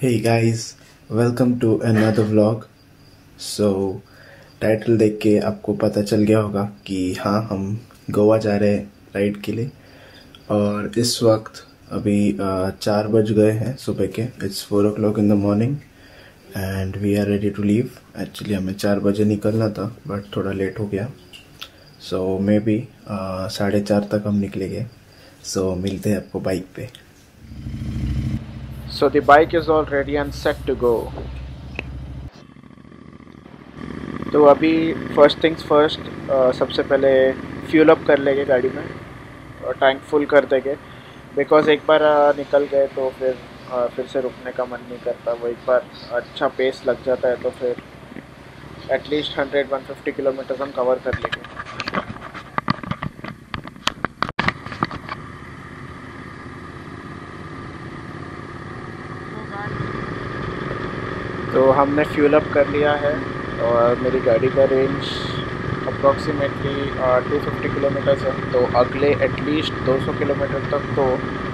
Hey guys, welcome to another vlog. So title देख के आपको पता चल गया होगा कि हाँ हम गोवा जा रहे हैं राइड के लिए। और इस वक्त अभी 4 बज गए हैं सुबह के। It's 4 o'clock in the morning and we are ready to leave. Actually हमें 4 बजे निकलना था बट थोड़ा लेट हो गया। सो मे बी 4:30 तक हम निकलेंगे। सो मिलते हैं आपको बाइक पे। So the bike is all ready and set to go. तो अभी फर्स्ट थिंग्स फर्स्ट सबसे पहले फ्यूल अप कर लेंगे गाड़ी में और टैंक फुल कर देंगे। बिकॉज एक बार निकल गए तो फिर से रुकने का मन नहीं करता। वो एक बार अच्छा पेस लग जाता है तो फिर एटलीस्ट 100-150 किलोमीटर हम कवर कर लेंगे। तो हमने फ्यूल अप कर लिया है और मेरी गाड़ी का रेंज अप्रॉक्सीमेटली 250 किलोमीटर्स है। तो अगले एटलीस्ट 200 किलोमीटर तक तो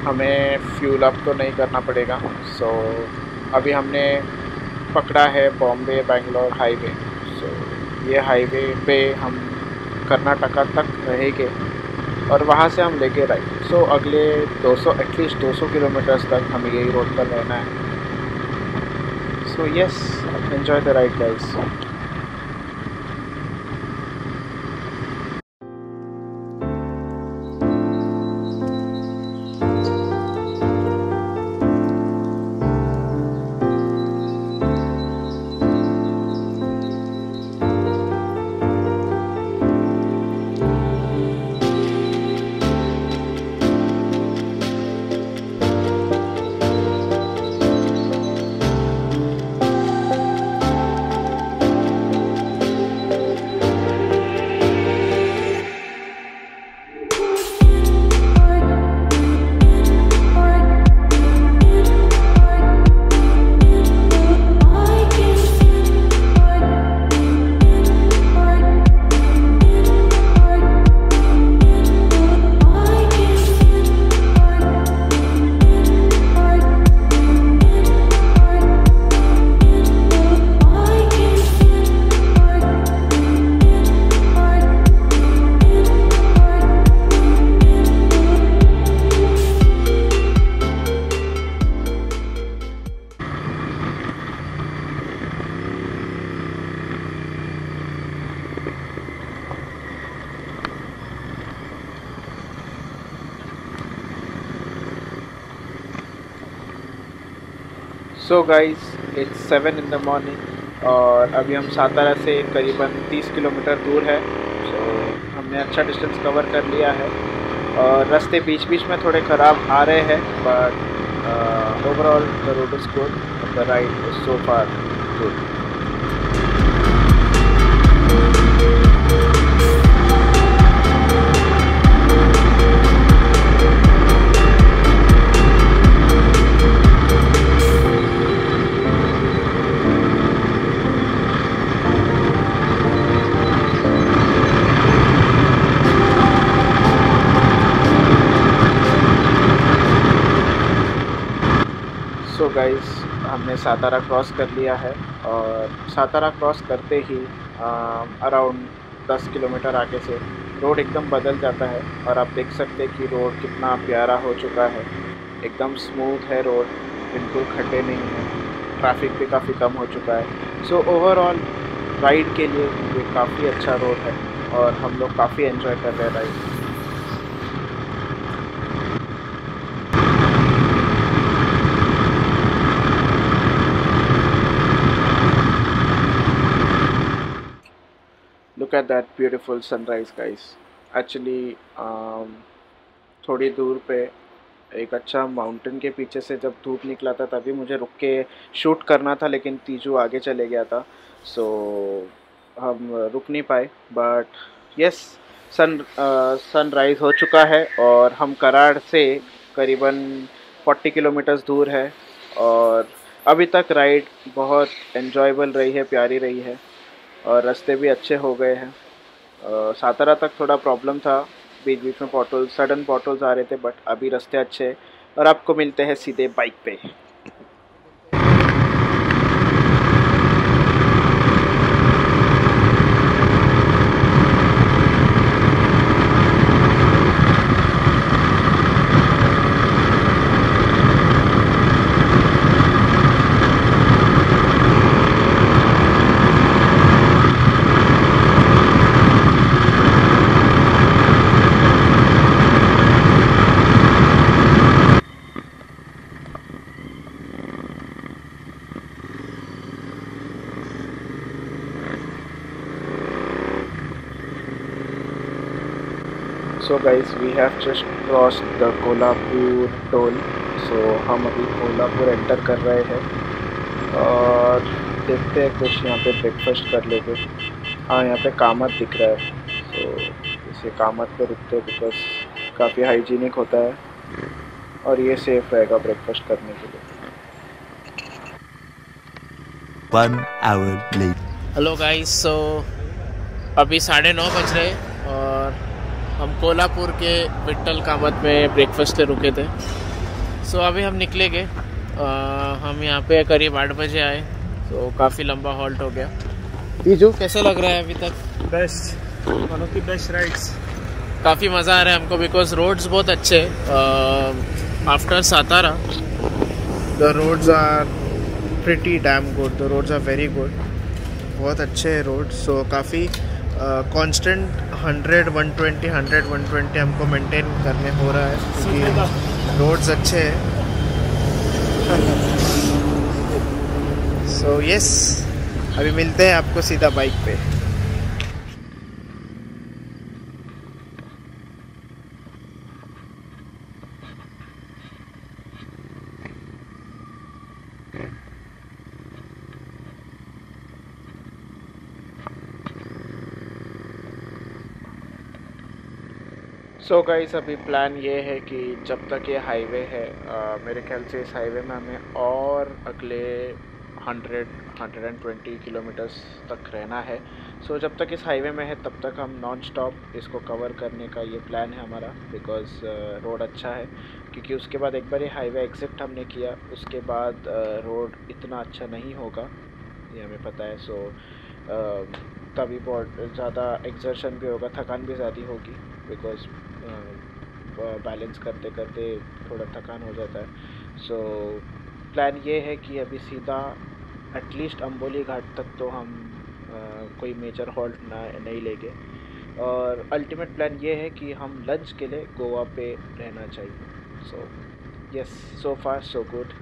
हमें फ्यूल अप तो नहीं करना पड़ेगा। सो अभी हमने पकड़ा है बॉम्बे बेंगलोर हाईवे। सो ये हाईवे पे हम कर्नाटका तक रहेंगे और वहाँ से हम लेके राइड। सो अगले 200 एटलीस्ट 200 किलोमीटर्स तक हमें यही रोड पर रहना है। So yes, enjoy the ride guys. So guys it's 7 in the morning और अभी हम सातारा से करीबन 30 किलोमीटर दूर है। सो हमने अच्छा डिस्टेंस कवर कर लिया है और रास्ते बीच बीच में थोड़े ख़राब आ रहे हैं but overall the road is good, the ride is so far good. So guys हमने सातारा क्रॉस कर लिया है और सातारा क्रॉस करते ही अराउंड 10 किलोमीटर आगे से रोड एकदम बदल जाता है और आप देख सकते हैं कि रोड कितना प्यारा हो चुका है। एकदम स्मूथ है रोड, बिल्कुल खड्डे नहीं हैं, ट्रैफिक भी काफ़ी कम हो चुका है। सो ओवरऑल राइड के लिए ये काफ़ी अच्छा रोड है और हम लोग काफ़ी एंजॉय कर रहे हैं ride. Look at that beautiful sunrise guys. Actually थोड़ी दूर पे एक अच्छा माउंटेन के पीछे से जब धूप निकला था तभी मुझे रुक के शूट करना था, लेकिन तीजू आगे चले गया था। सो हम रुक नहीं पाए बट यस सनराइज़ हो चुका है और हम कराड़ से करीबन 40 किलोमीटर्स दूर है और अभी तक राइड बहुत एन्जॉयबल रही है, प्यारी रही है और रास्ते भी अच्छे हो गए हैं। सातारा तक थोड़ा प्रॉब्लम था, बीच बीच में पॉटहोल्स, सडन पॉटहोल्स आ रहे थे, बट अभी रास्ते अच्छे और आपको मिलते हैं सीधे बाइक पे। So guys we have just cross the Kolhapur toll. So हम अभी कोल्हापुर एंटर कर रहे हैं और देखते हैं कुछ यहाँ पे ब्रेकफास्ट कर लेंगे। हाँ, यहाँ पे कामत दिख रहा है, सो इसे कामत पे रुकते हैं बिकॉज काफ़ी हाइजीनिक होता है और ये सेफ रहेगा ब्रेकफास्ट करने के लिए। 1 hour later. हेलो गाइस, सो अभी 9:30 बज रहे और हम कोल्हापुर के विट्ठल कामत में ब्रेकफास्ट पे रुके थे। सो अभी हम निकलेंगे। हम यहाँ पे करीब 8 बजे आए, तो काफ़ी लंबा हॉल्ट हो गया। बीजू, कैसा लग रहा है अभी तक? Best, one of the best rides. काफ़ी मज़ा आ रहा है हमको बिकॉज रोड्स बहुत अच्छे। After Satara the roads are pretty damn good, the roads are very good, बहुत अच्छे हैं रोड। सो काफ़ी कांस्टेंट 100-120 हमको मेंटेन करने हो रहा है क्योंकि रोड्स अच्छे हैं। सो यस, अभी मिलते हैं आपको सीधा बाइक पे। सो गाइस, अभी प्लान ये है कि जब तक ये हाईवे है, मेरे ख्याल से इस हाईवे में हमें और अगले 100-120 किलोमीटर्स तक रहना है। सो जब तक इस हाईवे में है तब तक हम नॉन स्टॉप इसको कवर करने का ये प्लान है हमारा, बिकॉज़ रोड अच्छा है। क्योंकि उसके बाद एक बार ये हाईवे एग्जिट हमने किया, उसके बाद रोड इतना अच्छा नहीं होगा, ये हमें पता है। सो तभी बहुत ज़्यादा एक्सर्शन भी होगा, थकान भी ज़्यादा होगी, बिकॉज बैलेंस करते करते थोड़ा थकान हो जाता है। सो प्लान ये है कि अभी सीधा एटलीस्ट अंबोली घाट तक तो हम कोई मेजर हॉल्ट नहीं लेंगे, और अल्टीमेट प्लान ये है कि हम लंच के लिए गोवा पे रहना चाहिए। So yes, so far so good.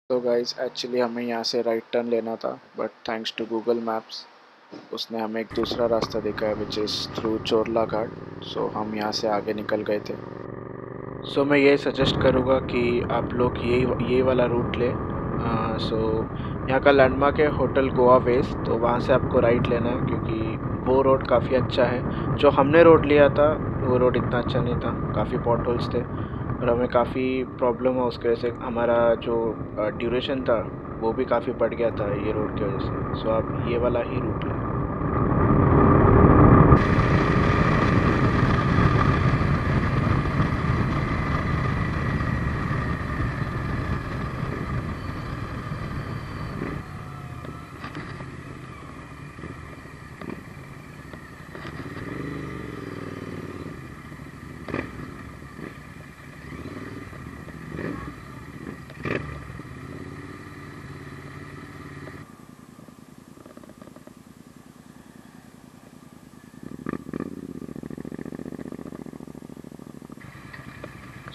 तो गाइस, एक्चुअली हमें यहाँ से राइट टर्न लेना था, but thanks to Google maps उसने हमें एक दूसरा रास्ता दिखाया विच इज़ थ्रू चोरला घाट। सो हम यहाँ से आगे निकल गए थे। सो मैं ये सजेस्ट करूँगा कि आप लोग ये वाला रूट लें। सो यहाँ का लैंडमार्क है होटल गोवा वेस्ट, तो वहाँ से आपको राइट लेना है क्योंकि वो रोड काफ़ी अच्छा है। जो हमने रोड लिया था वो रोड इतना अच्छा नहीं था, काफ़ी पॉट होल्स थे और हमें काफ़ी प्रॉब्लम हुआ उसकी वजह से। हमारा जो ड्यूरेशन था वो भी काफ़ी बढ़ गया था ये रोड की वजह से। सो आप ये वाला ही रूट लें।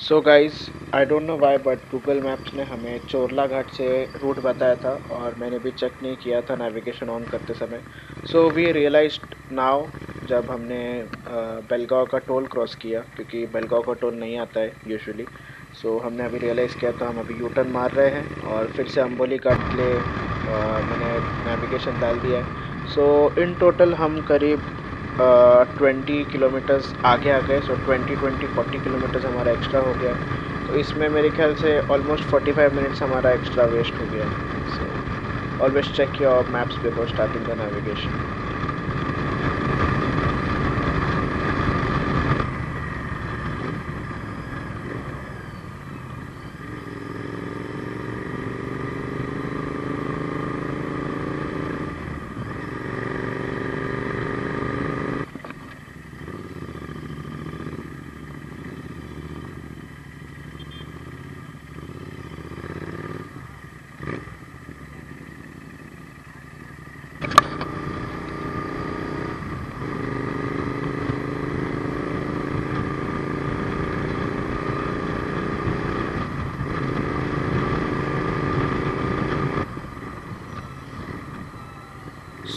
So guys, I don't know why but Google maps ने हमें चोरला घाट से रूट बताया था और मैंने भी चेक नहीं किया था नेविगेशन ऑन करते समय। सो वी रियलाइज्ड नाउ जब हमने बेलगांव का टोल क्रॉस किया, क्योंकि बेलगांव का टोल नहीं आता है यूजुअली। सो हमने अभी रियलाइज़ किया, तो हम अभी यू टर्न मार रहे हैं और फिर से अंबोली घाट के लिए मैंने नेविगेशन डाल दिया है। सो इन टोटल हम करीब 20 किलोमीटर्स आगे आ गए। सो 20-40 किलोमीटर्स हमारा एक्स्ट्रा हो गया। तो इसमें मेरे ख्याल से ऑलमोस्ट 45 मिनट्स हमारा एक्स्ट्रा वेस्ट हो गया। So always check your maps before starting the navigation.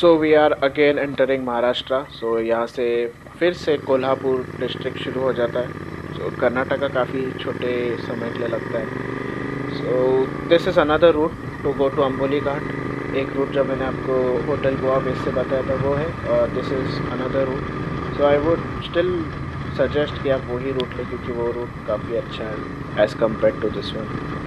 So we are again entering Maharashtra. So यहाँ से फिर से कोल्हापुर डिस्ट्रिक्ट शुरू हो जाता है। सो कर्नाटका काफ़ी छोटे समय के लिए लगता है। So this is another route to go to Amboli Ghat. एक रूट जो मैंने आपको होटल गोवा बेस से बताया था वो है, और this is another root. So I would still suggest कि आप वही रूट लें, क्योंकि वो रूट काफ़ी अच्छा है as compare to this one.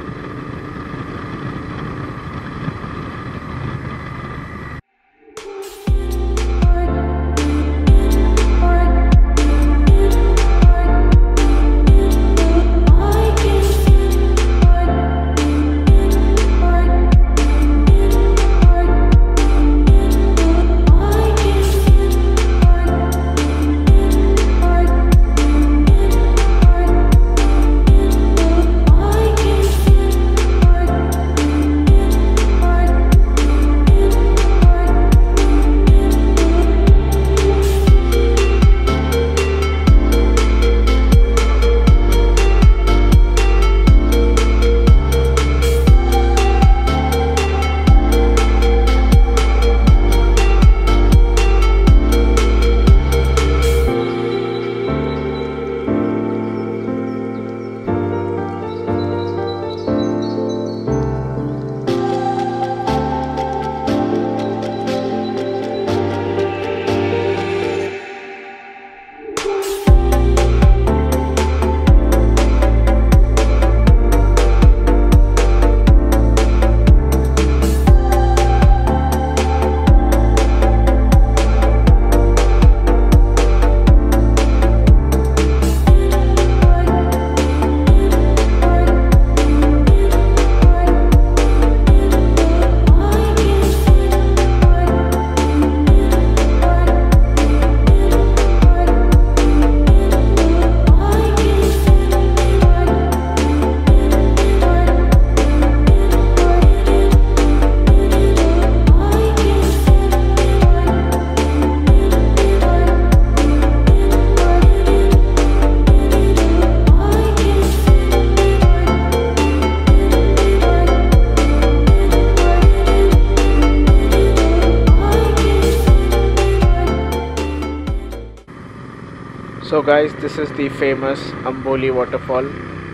So guys, this is the famous Amboli waterfall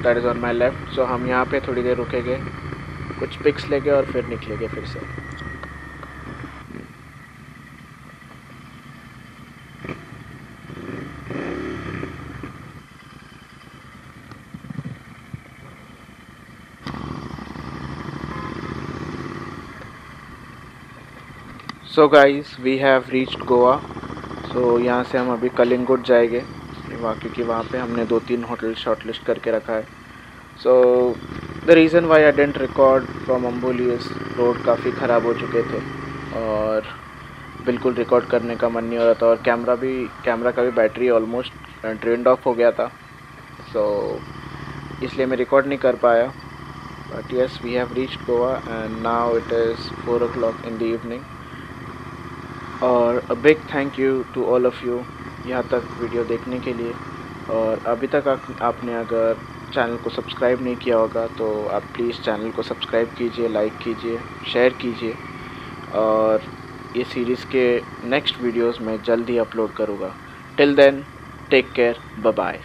that is on my left. So हम यहाँ पे थोड़ी देर रुकेंगे, कुछ पिक्स लेंगे और फिर निकलेंगे फिर से। So guys, we have reached Goa. So यहाँ से हम अभी कलिंगुट जाएंगे, क्योंकि वहाँ पे हमने 2-3 होटल शॉर्टलिस्ट करके रखा है। So the reason why I didn't record from Amboli इस रोड काफ़ी ख़राब हो चुके थे और बिल्कुल रिकॉर्ड करने का मन नहीं हो रहा था, और कैमरा का भी बैटरी ऑलमोस्ट ड्रेन्ड ऑफ हो गया था। सो इसलिए मैं रिकॉर्ड नहीं कर पाया। But yes, we have reached Goa and now it is 4 o'clock in the evening। और a big thank you to all of you यहाँ तक वीडियो देखने के लिए। और अभी तक आपने अगर चैनल को सब्सक्राइब नहीं किया होगा तो आप प्लीज़ चैनल को सब्सक्राइब कीजिए, लाइक कीजिए, शेयर कीजिए। और ये सीरीज़ के नेक्स्ट वीडियोस मैं जल्द ही अपलोड करूँगा। Till then, take care, bye bye.